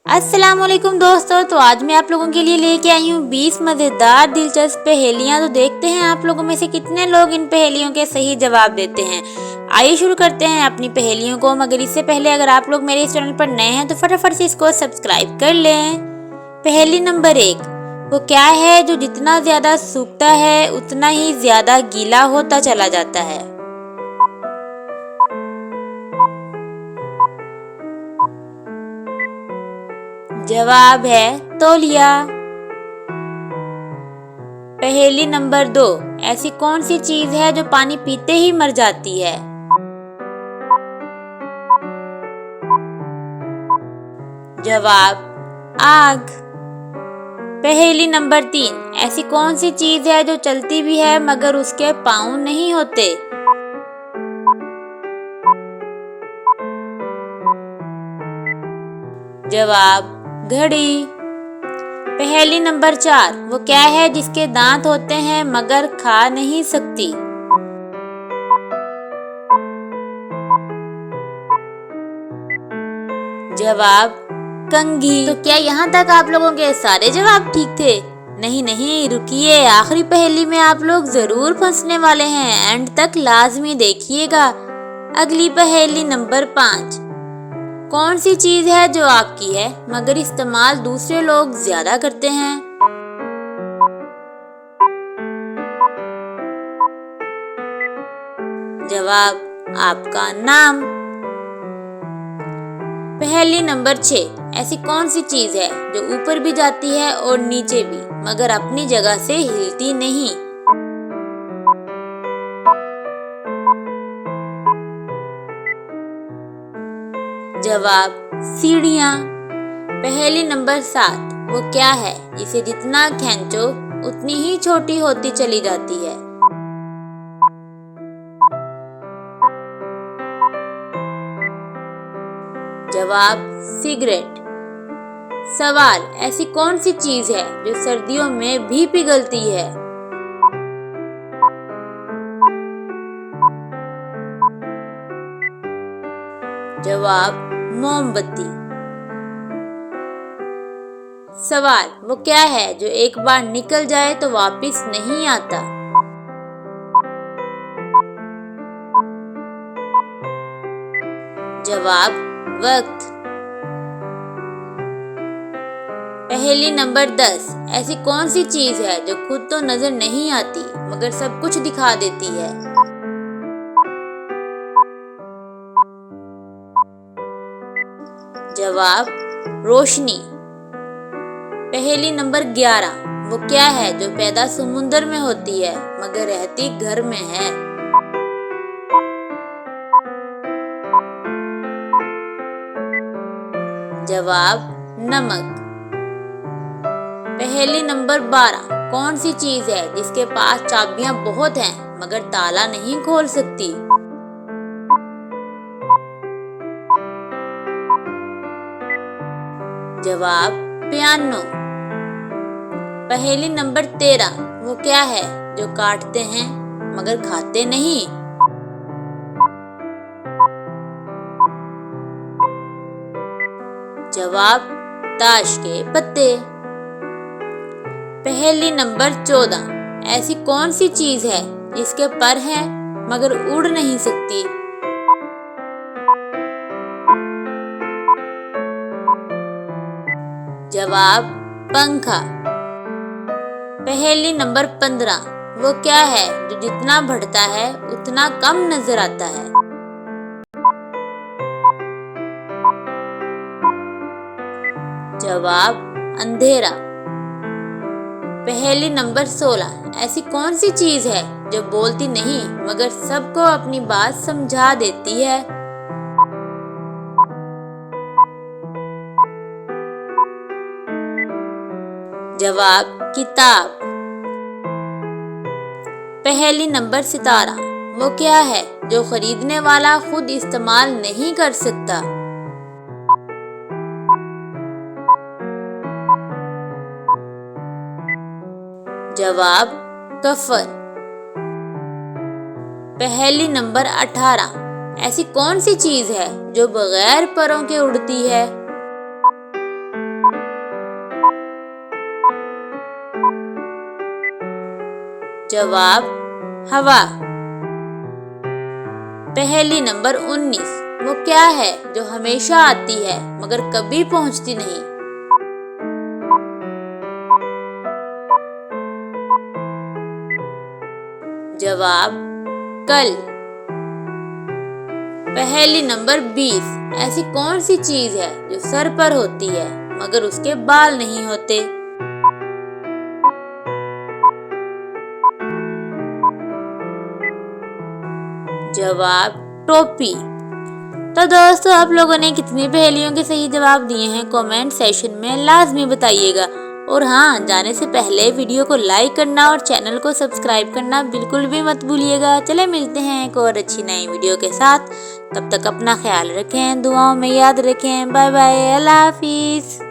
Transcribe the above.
अस्सलामुअलैकुम दोस्तों, तो आज मैं आप लोगों के लिए लेके आई हूँ 20 मज़ेदार दिलचस्प पहेलियाँ। तो देखते हैं आप लोगों में से कितने लोग इन पहेलियों के सही जवाब देते हैं। आइए शुरू करते हैं अपनी पहेलियों को, मगर इससे पहले अगर आप लोग मेरे इस चैनल पर नए हैं तो फटाफट से इसको सब्सक्राइब कर लें। पहेली नंबर 1, वो क्या है जो जितना ज्यादा सूखता है उतना ही ज्यादा गीला होता चला जाता है? जवाब है तौलिया। पहेली नंबर 2, ऐसी कौन सी चीज है जो पानी पीते ही मर जाती है? जवाब आग। पहेली नंबर 3, ऐसी कौन सी चीज है जो चलती भी है मगर उसके पाँव नहीं होते? जवाब घड़ी। पहेली नंबर 4, वो क्या है जिसके दांत होते हैं मगर खा नहीं सकती? जवाब कंघी। तो क्या यहाँ तक आप लोगों के सारे जवाब ठीक थे? नहीं नहीं, रुकिए, आखिरी पहेली में आप लोग जरूर फंसने वाले हैं। एंड तक लाजमी देखिएगा। अगली पहेली नंबर 5, कौन सी चीज है जो आपकी है मगर इस्तेमाल दूसरे लोग ज्यादा करते हैं? जवाब आपका नाम। पहेली नंबर 6, ऐसी कौन सी चीज है जो ऊपर भी जाती है और नीचे भी मगर अपनी जगह से हिलती नहीं? जवाब सीढ़ियाँ। पहेली नंबर 7, वो क्या है जिसे जितना खींचो उतनी ही छोटी होती चली जाती है? जवाब सिगरेट। सवाल, ऐसी कौन सी चीज है जो सर्दियों में भी पिघलती है? जवाब मोमबत्ती। सवाल, वो क्या है जो एक बार निकल जाए तो वापस नहीं आता? जवाब वक्त। पहेली नंबर 10, ऐसी कौन सी चीज है जो खुद तो नजर नहीं आती मगर सब कुछ दिखा देती है? जवाब रोशनी। पहेली नंबर 11, वो क्या है जो पैदा समुंदर में होती है मगर रहती घर में है? जवाब नमक। पहेली नंबर 12, कौन सी चीज है जिसके पास चाबियां बहुत हैं मगर ताला नहीं खोल सकती? जवाब पियानो। पहेली नंबर 13, वो क्या है जो काटते हैं मगर खाते नहीं? जवाब ताश के पत्ते। पहेली नंबर 14, ऐसी कौन सी चीज है जिसके पर हैं मगर उड़ नहीं सकती? जवाब पंखा। पहेली नंबर 15, वो क्या है जो जितना बढ़ता है उतना कम नजर आता है? जवाब अंधेरा। पहेली नंबर 16, ऐसी कौन सी चीज है जो बोलती नहीं मगर सबको अपनी बात समझा देती है? जवाब किताब। पहेली नंबर 17, वो क्या है जो खरीदने वाला खुद इस्तेमाल नहीं कर सकता? जवाब कफन। पहेली नंबर 18, ऐसी कौन सी चीज है जो बगैर परों के उड़ती है? जवाब हवा। पहेली नंबर 19, वो क्या है जो हमेशा आती है मगर कभी पहुंचती नहीं? जवाब कल। पहेली नंबर 20, ऐसी कौन सी चीज है जो सर पर होती है मगर उसके बाल नहीं होते? जवाब टोपी। तो दोस्तों, आप लोगों ने कितनी पहेलियों के सही जवाब दिए हैं कमेंट सेशन में लाजमी बताइएगा। और हाँ, जाने से पहले वीडियो को लाइक करना और चैनल को सब्सक्राइब करना बिल्कुल भी मत भूलिएगा। चले मिलते हैं एक और अच्छी नई वीडियो के साथ। तब तक अपना ख्याल रखें, दुआओं में याद रखें। बाय बाय, अल्लाह हाफिज।